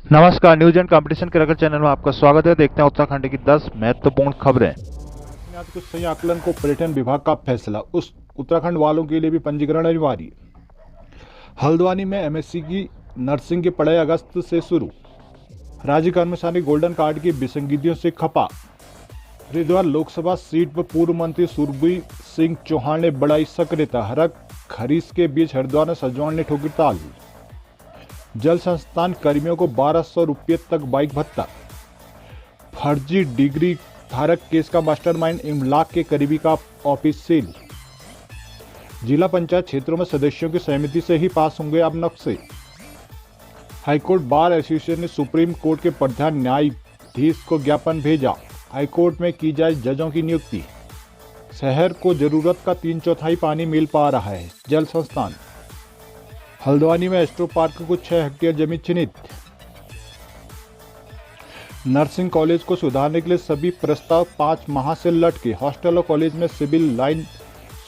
नमस्कार, news and competition के रगड़ चैनल में आपका स्वागत है। देखते हैं उत्तराखंड की 10 महत्वपूर्ण खबरें। आज कुछ सही आकलन को पर्यटन विभाग का फैसला, उस उत्तराखंड वालों के लिए भी पंजीकरण अनिवार्य। हल्द्वानी में एमएससी की नर्सिंग की पढ़ाई अगस्त से शुरू। राज्य कर्मचारी गोल्डन कार्ड की विसंगतियों से खपा। हरिद्वार लोकसभा सीट पर पूर्व मंत्री सुरभि सिंह चौहान ने बढ़ाई सक्रियता। हरक खरीस के बीच हरिद्वार में सजवान ने ठोकी ताल। जल संस्थान कर्मियों को 1200 रुपये तक बाइक भत्ता। फर्जी डिग्री धारक केस का मास्टरमाइंड इमलाक के करीबी का ऑफिस सील। जिला पंचायत क्षेत्रों में सदस्यों की सहमति से ही पास होंगे अब नक्शे। हाईकोर्ट बार एसोसिएशन ने सुप्रीम कोर्ट के प्रधान न्यायाधीश को ज्ञापन भेजा। हाईकोर्ट में की जाए जजों की नियुक्ति। शहर को जरूरत का 3/4 पानी मिल पा रहा है। जल संस्थान। हल्द्वानी में एस्ट्रो पार्क को 6 हेक्टेयर जमीन चिन्हित। नर्सिंग कॉलेज को सुधारने के लिए सभी प्रस्ताव 5 माह से लटके। हॉस्टल और कॉलेज में सिविल लाइन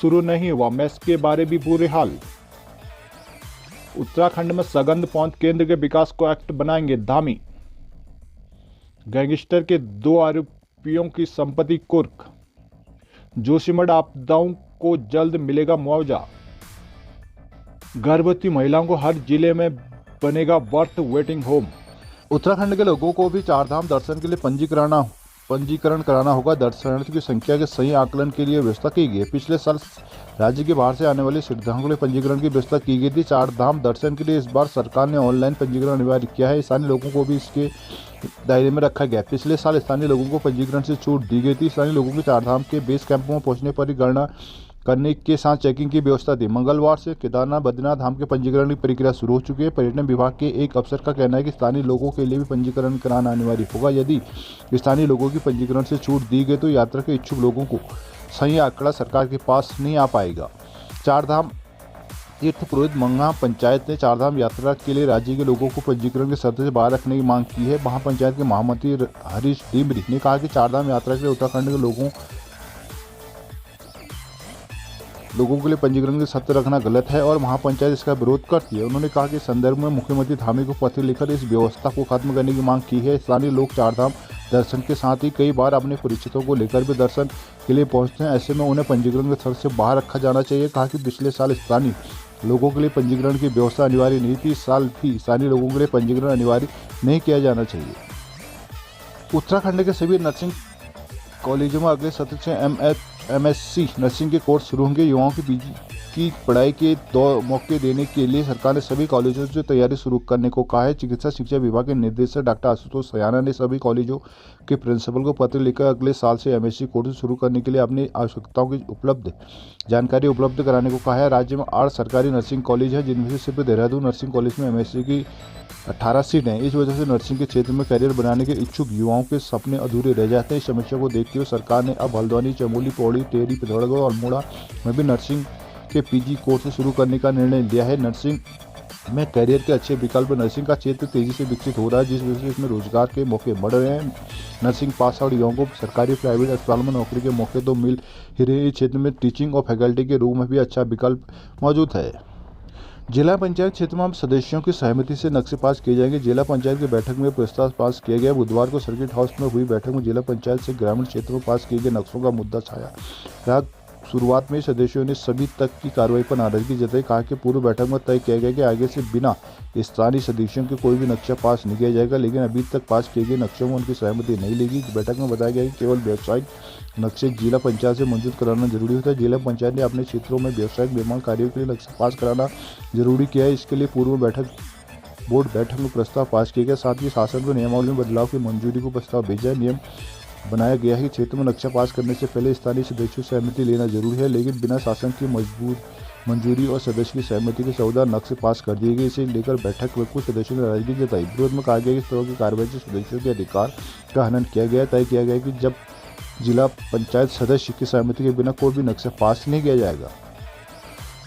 शुरू नहीं हुआ। मेस के बारे भी बुरे हाल। उत्तराखंड में सगंध पौध केंद्र के विकास को एक्ट बनाएंगे धामी। गैंगस्टर के 2 आरोपियों की संपत्ति कुर्क। जोशीमठ आपदाओं को जल्द मिलेगा मुआवजा। गर्भवती महिलाओं को हर जिले में बनेगा बर्थ वेटिंग होम। उत्तराखंड के लोगों को भी चारधाम दर्शन के लिए पंजीकरण कराना होगा। दर्शनार्थियों की संख्या के सही आकलन के लिए व्यवस्था की गई है। पिछले साल राज्य के बाहर से आने वाले श्रद्धालुओं के लिए पंजीकरण की व्यवस्था की गई थी। चारधाम दर्शन के लिए इस बार सरकार ने ऑनलाइन पंजीकरण अनिवार्य किया है। स्थानीय लोगों को भी इसके दायरे में रखा गया। पिछले साल स्थानीय लोगों को पंजीकरण से छूट दी गई थी। स्थानीय लोगों की चारधाम के बेस कैंपों में पहुंचने पर ही गणना करने के साथ चेकिंग की व्यवस्था थी। मंगलवार से केदारनाथ बद्रीनाथ धाम के पंजीकरण की प्रक्रिया शुरू हो चुकी है। पर्यटन विभाग के एक अफसर का कहना है कि स्थानीय लोगों के लिए भी पंजीकरण कराना अनिवार्य होगा। यदि स्थानीय लोगों की पंजीकरण से छूट दी गई तो यात्रा के इच्छुक लोगों को सही आंकड़ा सरकार के पास नहीं आ पाएगा। चारधाम तीर्थ पुरोहित मंगा पंचायत ने चारधाम यात्रा के लिए राज्य के लोगों को पंजीकरण के शर्त से बाहर रखने की मांग की है। महापंचायत के महामंत्री हरीश डिमरी ने कहा कि चारधाम यात्रा के लिए उत्तराखंड के लोगों के लिए पंजीकरण की शर्त रखना गलत है और महापंचायत इसका विरोध करती है। उन्होंने कहा कि इस संदर्भ में मुख्यमंत्री धामी को पत्र लिखकर इस व्यवस्था को खत्म करने की मांग की है। स्थानीय लोग चारधाम दर्शन के साथ ही कई बार अपने परिचितों को लेकर भी दर्शन के लिए पहुंचते हैं। ऐसे में उन्हें पंजीकरण के शर्त से बाहर रखा जाना चाहिए। कहा कि पिछले साल स्थानीय लोगों के लिए पंजीकरण की व्यवस्था अनिवार्य नहीं थी। इस साल भी स्थानीय लोगों के लिए पंजीकरण अनिवार्य नहीं किया जाना चाहिए। उत्तराखंड के सभी नर्सिंग कॉलेजों में अगले सत्र से एमएससी नर्सिंग के कोर्स शुरू होंगे। युवाओं की पीजी की पढ़ाई के 2 मौके देने के लिए सरकार ने सभी कॉलेजों से तैयारी शुरू करने को कहा है। चिकित्सा शिक्षा विभाग के निदेशक डॉक्टर आशुतोष सयाना ने सभी कॉलेजों के प्रिंसिपल को पत्र लिखकर अगले साल से एमएससी कोर्स शुरू करने के लिए अपनी आवश्यकताओं की जानकारी उपलब्ध कराने को कहा है। राज्य में 8 सरकारी नर्सिंग कॉलेज है, जिनमें से सिर्फ देहरादून नर्सिंग कॉलेज में एमएससी की 18 सीट हैं। इस वजह से नर्सिंग के क्षेत्र में करियर बनाने के इच्छुक युवाओं के सपने अधूरे रह जाते हैं। इस समस्या को देखते हुए सरकार ने अब हल्द्वानी, चमोली, पौड़ी, टेहरी, पिथौरागढ़ और अल्मोड़ा में भी नर्सिंग के पीजी कोर्स शुरू करने का निर्णय लिया है। नर्सिंग में करियर के अच्छे विकल्प। नर्सिंग का क्षेत्र तेजी से विकसित हो रहा है, जिस वजह से इसमें रोजगार के मौके बढ़ रहे हैं। नर्सिंग पास आउट युवाओं को सरकारी प्राइवेट अस्पतालों में नौकरी के मौके तो मिल ही रहे। इस क्षेत्र में टीचिंग और फैकल्टी के रूप में भी अच्छा विकल्प मौजूद है। जिला पंचायत क्षेत्र में सदस्यों की सहमति से नक्शे पास किए जाएंगे। जिला पंचायत की बैठक में प्रस्ताव पास किया गया। बुधवार को सर्किट हाउस में हुई बैठक में जिला पंचायत से ग्रामीण क्षेत्रों में पास किए गए नक्शों का मुद्दा छाया। शुरुआत में सदस्यों ने सभी तक की कार्रवाई पर नाराजगी जताई। कहा कि पूर्व बैठक में तय किया गया कि आगे से बिना स्थानीय सदस्यों के कोई भी नक्शा पास नहीं किया जाएगा, लेकिन अभी तक पास किए गए नक्शों में उनकी सहमति नहीं लेगी। बैठक में बताया गया कि केवल व्यावसायिक नक्शे जिला पंचायत से मंजूर कराना जरूरी होता है। जिला पंचायत ने अपने क्षेत्रों में व्यावसायिक निर्माण कार्यों के लिए नक्शा पास कराना जरूरी किया है। इसके लिए पूर्व बोर्ड बैठक में प्रस्ताव पास किया गया। साथ ही शासन को नियमावली में बदलाव की मंजूरी को प्रस्ताव भेजा है। नियम बनाया गया है कि क्षेत्र में नक्शा पास करने से पहले स्थानीय सदस्यों से सहमति लेना जरूरी है, लेकिन बिना शासन की मंजूरी और सदस्य की सहमति के 14 नक्शे पास कर दिए गए। इसे लेकर बैठक में कुछ सदस्यों ने नाराजगी जताई। विरोध में कहा गया कि इस तरह की कार्रवाई से सदस्यों के अधिकार का हनन किया गया। तय किया गया कि जब जिला पंचायत सदस्य की सहमति के बिना कोई भी नक्शा पास नहीं किया जाएगा।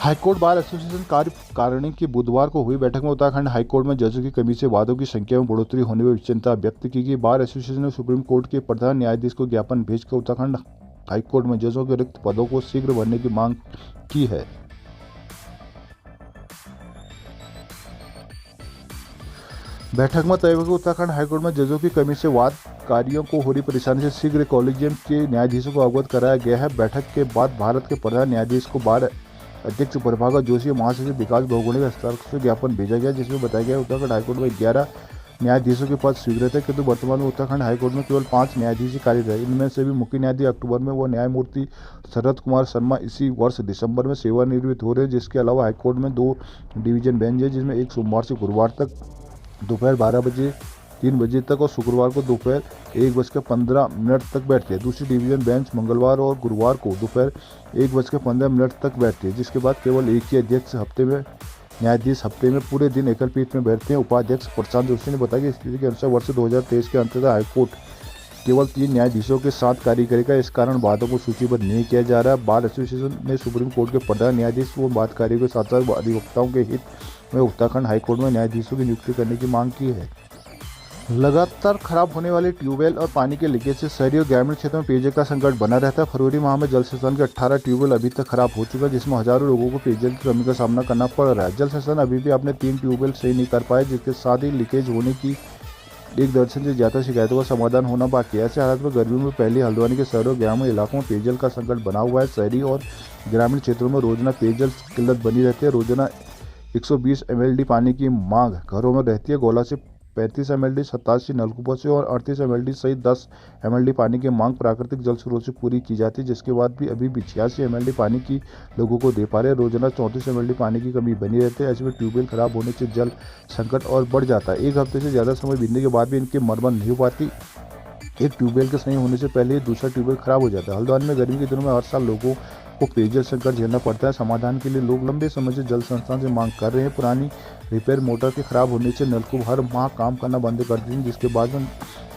हाईकोर्ट बार एसोसिएशन कार्यकारिणी की बुधवार को हुई बैठक में उत्तराखंड हाईकोर्ट में जजों की कमी से वादों की संख्या में बढ़ोतरी होने पर चिंता व्यक्त की गई। बार एसोसिएशन ने सुप्रीम कोर्ट के प्रधान न्यायाधीश को ज्ञापन भेजकर उत्तराखंड हाईकोर्ट में जजों के रिक्त पदों को शीघ्र भरने की मांग की है। बैठक में तय हुआ कि उत्तराखंड हाईकोर्ट में जजों की कमी से वादकारियों को हो रही परेशानी से शीघ्र कॉलेजियम के न्यायाधीशों को अवगत कराया गया है। बैठक के बाद भारत के प्रधान न्यायाधीश को बार अध्यक्ष प्रभाकर जोशी, महासचिव विकास भगोड़े का हस्ताक्षर ज्ञापन भेजा गया, जिसमें बताया गया उत्तराखंड हाईकोर्ट में 11 न्यायाधीशों के पद स्वीकृत है, किंतु वर्तमान में उत्तराखंड हाईकोर्ट में केवल 5 न्यायाधीश कार्यरत है। इनमें से भी मुख्य न्यायाधीश अक्टूबर में व न्यायमूर्ति शरद कुमार शर्मा इसी वर्ष दिसंबर में सेवानिवृत्त हो रहे हैं। जिसके अलावा हाईकोर्ट में 2 डिवीजन बेंच है, जिसमें एक सोमवार से गुरुवार तक दोपहर 12 बजे 3 बजे तक और शुक्रवार को दोपहर 1:15 तक बैठती है। दूसरी डिवीजन बेंच मंगलवार और गुरुवार को दोपहर 1:15 तक बैठती है, जिसके बाद केवल एक ही अध्यक्ष न्यायाधीश हफ्ते में पूरे दिन एकल पीठ में बैठते हैं। उपाध्यक्ष प्रशांत जोशी ने बताया कि स्थिति के अनुसार वर्ष 2023 के अंत तक हाईकोर्ट केवल 3 न्यायाधीशों के साथ कार्य करेगा। इस कारण वादों को सूचीबद्ध नहीं किया जा रहा है। बार एसोसिएशन ने सुप्रीम कोर्ट के प्रधान न्यायाधीश व वादकारियों के साथ साथ अधिवक्ताओं के हित में उत्तराखंड हाईकोर्ट में न्यायाधीशों की नियुक्ति करने की मांग की है। लगातार खराब होने वाले ट्यूबवेल और पानी के लीकेज से शहरी और ग्रामीण क्षेत्रों में पेयजल का संकट बना रहता है। फरवरी माह में जल संस्थान के 18 ट्यूबवेल अभी तक खराब हो चुका है, जिसमें हजारों लोगों को पेयजल की कमी का सामना करना पड़ रहा है। जल संस्थान अभी भी अपने 3 ट्यूबवेल सही नहीं कर पाए, जिसके साथ ही लीकेज होने की 1 दर्जन से ज्यादा शिकायतों का समाधान होना बाकी है। ऐसे हालात में गर्मियों में पहले हल्द्वानी के शहरों और ग्रामीण इलाकों में पेयजल का संकट बना हुआ है। शहरी और ग्रामीण क्षेत्रों में रोजाना पेयजल किल्लत बनी रहती है। रोजाना 120 mld पानी की मांग घरों में रहती है। गोला से 35 mld, 87 नलकूपों से और 38 mld सहित 10 mld पानी की मांग प्राकृतिक जल स्रोत से पूरी की जाती है, जिसके बाद भी अभी 86 mld पानी की लोगों को दे पा रहे हैं। रोजाना 34 mld पानी की कमी बनी रहती है। ऐसे में ट्यूबवेल खराब होने से जल संकट और बढ़ जाता है। 1 हफ्ते से ज़्यादा समय बीतने के बाद भी इनकी मरम्मत नहीं हो पाती। एक ट्यूबवेल के सही होने से पहले ही दूसरा ट्यूबवेल खराब हो जाता है। हल्द्वानी में गर्मी के दिनों में हर साल लोगों को पेयजल संकट झेलना पड़ता है। समाधान के लिए लोग लंबे समय से जल संस्थान से मांग कर रहे हैं। पुरानी रिपेयर मोटर के खराब होने से नलकूप हर माह काम करना बंद कर दिए, जिसके बाद में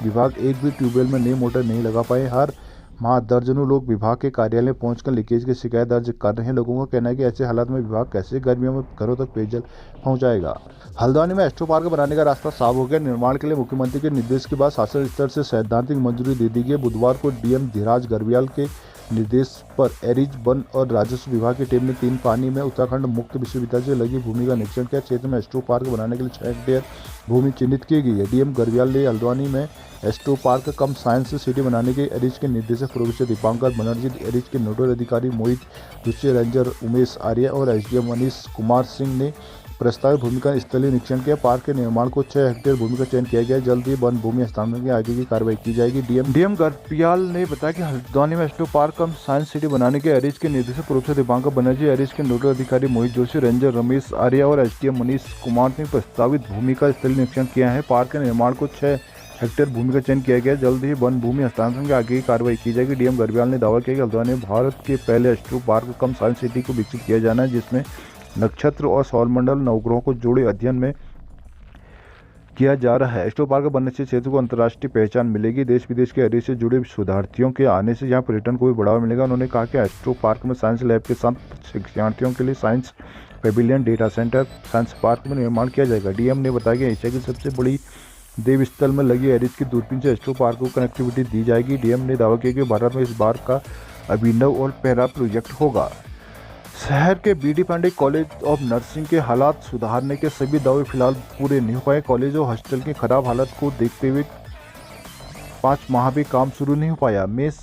विभाग एक भी ट्यूबवेल में नई मोटर नहीं लगा पाए। हर माह दर्जनों लोग विभाग के कार्यालय पहुंचकर लीकेज की शिकायत दर्ज कर रहे हैं। लोगों का कहना है कि ऐसे हालात में विभाग कैसे गर्मियों में घरों तक पेयजल पहुंचाएगा। हल्द्वानी में एस्ट्रो पार्क बनाने का रास्ता साफ हो गया। निर्माण के लिए मुख्यमंत्री के निर्देश के बाद शासन स्तर से सैद्धांतिक मंजूरी दे दी गई। बुधवार को डीएम धीराज गर्ब्याल के निर्देश पर एरिज वन और राजस्व विभाग की टीम ने 3 पानी में उत्तराखंड मुक्त विश्वविद्यालय से लगी भूमि का निरीक्षण किया। क्षेत्र में एस्ट्रो पार्क बनाने के लिए 6 हेक्टेयर भूमि चिन्हित की गई है। डीएम गर्ब्याल ने हल्द्वानी में एस्ट्रो पार्क कम साइंस सिटी बनाने के एरिज के निर्देशक प्रोफेसर दीपांकर बनर्जी, एरिज के नोडल अधिकारी मोहित दूसरे रेंजर उमेश आर्य और एसडीएम मनीष कुमार सिंह ने प्रस्तावित भूमि का स्थलीय निरीक्षण किया। पार्क के निर्माण को 6 हेक्टेयर भूमि का चयन किया गया। जल्द ही वन भूमि हस्तांतरण की आगे की कार्रवाई की जाएगी। डीएम गर्ब्याल ने बताया कि हल्द्वानी में एस्ट्रो पार्क कम साइंस सिटी बनाने के एरिज के निर्देशक प्रोफेसर दीपांकर बनर्जी, एरिज के नोडल अधिकारी मोहित जोशी, रेंजर रमेश आर्य और एसडीएम मनीष कुमार ने प्रस्तावित भूमि का स्थलीय निरीक्षण किया है। पार्क के निर्माण को 6 हेक्टेयर भूमि का चयन किया गया। जल्द ही वन भूमि हस्तांतरण की आगे की कार्रवाई की जाएगी। डीएम गर्ब्याल ने दावा किया कि हल्द्वानी में भारत के पहले एस्ट्रो पार्क कम साइंस सिटी को विकसित किया जाना है, जिसमें नक्षत्र और सौरमंडल नवग्रहों को जोड़े अध्ययन में किया जा रहा है। एस्ट्रो पार्क बनने से क्षेत्र को अंतर्राष्ट्रीय पहचान मिलेगी। देश विदेश के एरिया से जुड़े शोधार्थियों के आने से यहाँ पर्यटन को भी बढ़ावा मिलेगा। उन्होंने कहा कि एस्ट्रो पार्क में साइंस लैब के साथ शिक्षार्थियों के लिए science Pavilion, data centre, science park में निर्माण किया जाएगा। डीएम ने बताया कि एशिया की सबसे बड़ी देवस्थल में लगी एरिज की दूरबीन से एस्ट्रो पार्क को कनेक्टिविटी दी जाएगी। डीएम ने दावा किया कि भारत में इस बार का अभिनव और पहला प्रोजेक्ट होगा। शहर के BD Pandey college of nursing के हालात सुधारने के सभी दावे फिलहाल पूरे नहीं हो पाए। कॉलेज और हॉस्टल की खराब हालत को देखते हुए 5 माह भी काम शुरू नहीं हो पाया। मेस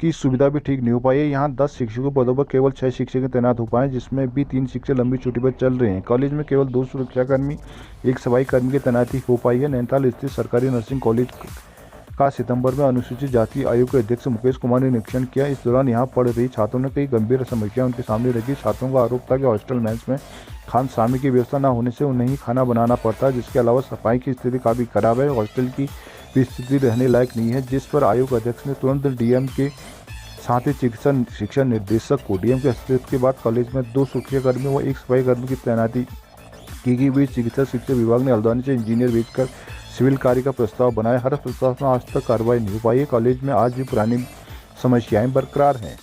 की सुविधा भी ठीक नहीं हो पाई है। यहाँ 10 शिक्षकों पदों पर केवल 6 शिक्षक तैनात हो पाए, जिसमें भी 3 शिक्षक लंबी छुट्टी पर चल रहे हैं। कॉलेज में केवल 2 सुरक्षाकर्मी, 1 सफाई कर्मी की तैनाती हो पाई है। नैनीताल स्थित सरकारी नर्सिंग कॉलेज का सितंबर में अनुसूचित जाति आयोग के अध्यक्ष मुकेश कुमार ने निरीक्षण किया। इस दौरान यहां पढ़ रही छात्रों ने कई गंभीर समस्याएं उनके सामने रखी। छात्रों का आरोप था कि हॉस्टल मेस में खान सामी की व्यवस्था न होने से उन्हें ही खाना बनाना पड़ता है, जिसके अलावा सफाई की स्थिति काफ़ी खराब है। हॉस्टल की भी स्थिति रहने लायक नहीं है, जिस पर आयोग अध्यक्ष ने तुरंत डीएम के साथ ही चिकित्सा शिक्षा निर्देशक को डीएम के हस्तक्षेप के बाद कॉलेज में 2 सुरक्षाकर्मी व 1 सफाई कर्मी की तैनाती की गई। बीच चिकित्सा शिक्षा विभाग ने हल्द्वानी से इंजीनियर भेजकर सिविल कार्य का प्रस्ताव बनाया। हर प्रस्ताव में आज तक कार्रवाई नहीं हो पाई है। कॉलेज में आज भी पुरानी समस्याएं बरकरार हैं।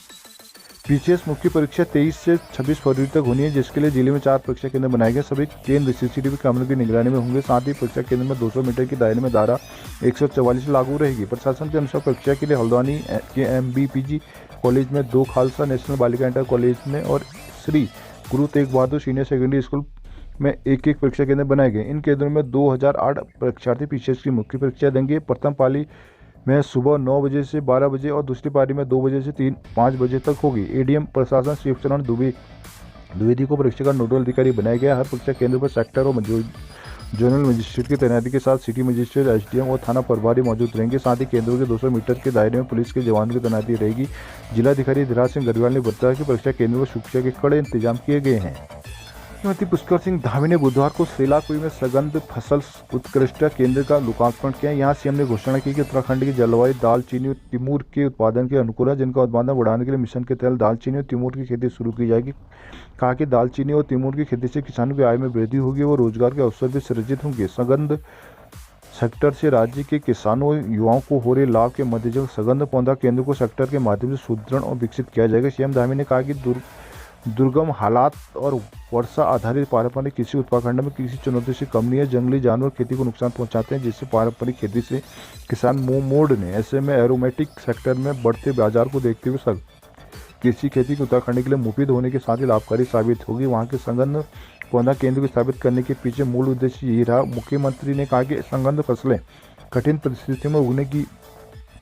पीसीएस मुख्य परीक्षा 23 से 26 फरवरी तक होनी है, जिसके लिए जिले में 4 परीक्षा केंद्र बनाए गए। सभी केंद्र सीसीटीवी कैमरों की निगरानी में होंगे। साथ ही परीक्षा केंद्र में 200 मीटर की दायरे में धारा 144 लागू रहेगी। प्रशासन के अनुसार परीक्षा के लिए हल्द्वानी के एमबीपीजी कॉलेज में 2, खालसा नेशनल बालिका इंटर कॉलेज में और Shri Guru Tegh Bahadur senior secondary school में एक परीक्षा केंद्र बनाए गए। इन केंद्रों में 2008 परीक्षार्थी पीसीएस की मुख्य परीक्षा देंगे। प्रथम पाली में सुबह 9 बजे से 12 बजे और दूसरी पाली में 2 बजे से 5 बजे तक होगी। एडीएम प्रशासन शिवचरण द्विवेदी को परीक्षा का नोडल अधिकारी बनाया गया। हर परीक्षा केंद्र पर सेक्टर और जोनल मजिस्ट्रेट की तैनाती के साथ सिटी मजिस्ट्रेट, एसडीएम और थाना प्रभारी मौजूद रहेंगे। साथ ही केंद्रों के 200 मीटर के दायरे में पुलिस के जवानों की तैनाती रहेगी। जिलाधिकारी धीराज सिंह गर्वाल ने बताया कि परीक्षा केंद्रों पर सुरक्षा के कड़े इंतजाम किए गए हैं। मुख्यमंत्री पुष्कर सिंह धामी ने बुधवार को सेलाकुई में सघन फसल उत्कृष्टता केंद्र का लोकार्पण किया। यहां सीएम ने घोषणा की कि उत्तराखंड की जलवायु दालचीनी और तिमूर के उत्पादन के अनुकूल है, जिनका उत्पादन बढ़ाने के लिए मिशन के तहत दालचीनी और तिमूर की खेती शुरू की जाएगी। कहा कि दालचीनी और तिमूर की खेती से किसानों की आय में वृद्धि होगी और रोजगार के अवसर भी सृजित होंगे। सघन सेक्टर से राज्य के किसानों और युवाओं को हो रहे लाभ के मद्देनजर सघन पौधा केंद्र को सेक्टर के माध्यम से सुदृढ़ और विकसित किया जाएगा। सीएम धामी ने कहा कि दुर्गम हालात और वर्षा आधारित पारंपरिक कृषि उत्तराखंड में कृषि चुनौती से कम नहीं है। जंगली जानवर खेती को नुकसान पहुंचाते हैं, जिससे पारंपरिक खेती से किसान मुंह मोड़ ने। ऐसे में एरोमेटिक सेक्टर में बढ़ते बाजार को देखते हुए कृषि खेती को उत्तराखंड के लिए मुफीद होने के साथ ही लाभकारी साबित होगी। वहां के सघन पौधा केंद्र को स्थापित करने के पीछे मूल उद्देश्य यही रहा। मुख्यमंत्री ने कहा कि सघन फसलें कठिन परिस्थितियों में उगने की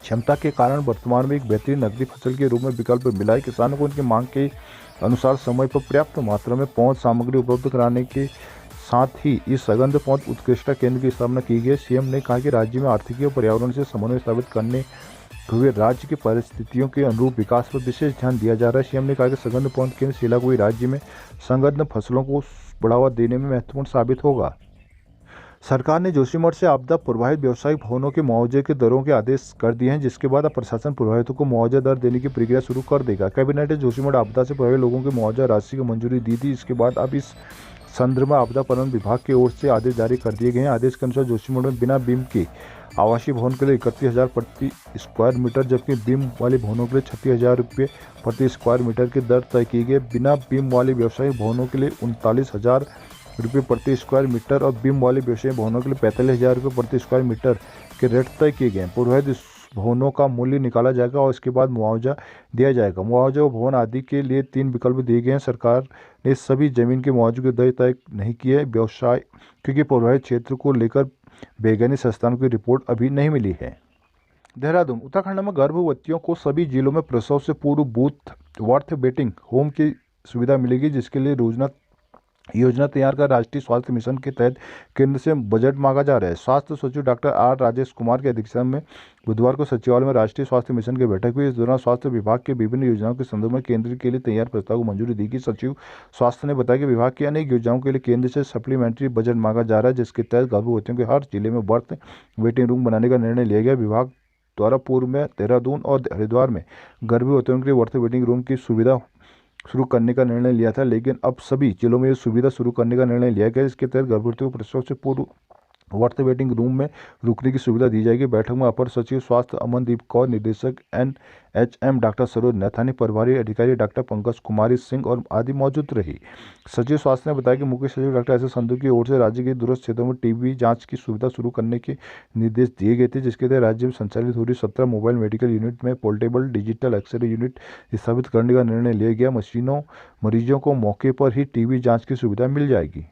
क्षमता के कारण वर्तमान में एक बेहतरीन नकदी फसल के रूप में विकल्प मिला है। किसानों को उनकी मांग के अनुसार समय पर पर्याप्त मात्रा में पौध सामग्री उपलब्ध कराने के साथ ही इस सघन पौध उत्कृष्टता केंद्र की स्थापना की गई। सीएम ने कहा कि राज्य में आर्थिकी और पर्यावरण से समन्वय स्थापित करने हुए राज्य की परिस्थितियों के अनुरूप विकास पर विशेष ध्यान दिया जा रहा है। सीएम ने कहा कि सघन पौध केंद्र सेलाकुई राज्य में सघन फसलों को बढ़ावा देने में महत्वपूर्ण साबित होगा। सरकार ने जोशीमठ से आपदा प्रभावित व्यावसायिक भवनों के मुआवजे के दरों के आदेश कर दिए हैं, जिसके बाद अब प्रशासन प्रभावितों को मुआवजा दर देने की प्रक्रिया शुरू कर देगा। कैबिनेट ने जोशीमठ आपदा से प्रभावित लोगों के मुआवजा राशि को मंजूरी दी थी। इसके बाद अब इस संदर्भ में आपदा प्रबंधन विभाग की ओर से आदेश जारी कर दिए गए हैं। आदेश के अनुसार जोशीमठ में बिना बीम के आवासीय भवन के लिए 31,000 प्रति स्क्वायर मीटर, जबकि बीम वाले भवनों के लिए 36,000 रुपये प्रति स्क्वायर मीटर की दर तय की गई। बिना बीम वाले व्यवसायिक भवनों के लिए 39,000 रुपये प्रति स्क्वायर मीटर और बीम वाले व्यवसायिक भवनों के लिए 45,000 रुपये प्रति स्क्वायर मीटर के रेट तय किए गए हैं। प्रभावित भवनों का मूल्य निकाला जाएगा और इसके बाद मुआवजा दिया जाएगा। मुआवजा व भवन आदि के लिए 3 विकल्प दिए गए हैं। सरकार ने सभी जमीन के मुआवजे की दर तय नहीं की है व्यवसाय क्योंकि प्रभावित क्षेत्र को लेकर वैज्ञानिक संस्थानों की रिपोर्ट अभी नहीं मिली है। देहरादून उत्तराखंड में गर्भवतियों को सभी जिलों में प्रसव से पूर्व बर्थ वेटिंग होम की सुविधा मिलेगी, जिसके लिए योजना तैयार कर राष्ट्रीय स्वास्थ्य मिशन के तहत केंद्र से बजट मांगा जा रहा है। स्वास्थ्य सचिव डॉक्टर आर राजेश कुमार की अध्यक्षता में बुधवार को सचिवालय में राष्ट्रीय स्वास्थ्य मिशन की बैठक हुई। इस दौरान स्वास्थ्य विभाग के विभिन्न योजनाओं के संदर्भ में केंद्र के लिए तैयार प्रस्ताव को मंजूरी दी गई। सचिव स्वास्थ्य ने बताया कि विभाग की अनेक योजनाओं के लिए केंद्र से सप्लीमेंट्री बजट मांगा जा रहा है, जिसके तहत गर्भवतियों के हर जिले में बर्थ वेटिंग रूम बनाने का निर्णय लिया गया। विभाग द्वारा पूर्व में देहरादून और हरिद्वार में गर्भवतियों के लिए बर्थ वेटिंग रूम की सुविधा शुरू करने का निर्णय लिया था, लेकिन अब सभी जिलों में ये सुविधा शुरू करने का निर्णय लिया गया। इसके तहत गर्भवतियों को प्रसव से पूर्व बर्थ वेटिंग रूम में रुकने की सुविधा दी जाएगी। बैठक में अपर सचिव स्वास्थ्य अमनदीप कौर, निदेशक NHM डॉक्टर सरोज नैथानी, प्रभारी अधिकारी डॉक्टर पंकज कुमारी सिंह और आदि मौजूद रही। सचिव स्वास्थ्य ने बताया कि मुख्य सचिव डॉक्टर एस संधू की ओर से राज्य के दूरस्थ क्षेत्रों में टीबी जांच की सुविधा शुरू करने के निर्देश दिए गए थे, जिसके तहत राज्य में संचालित हो रही 17 मोबाइल मेडिकल यूनिट में पोर्टेबल डिजिटल एक्सरे यूनिट स्थापित करने का निर्णय लिया गया। मरीजों को मौके पर ही टीबी जाँच की सुविधा मिल जाएगी।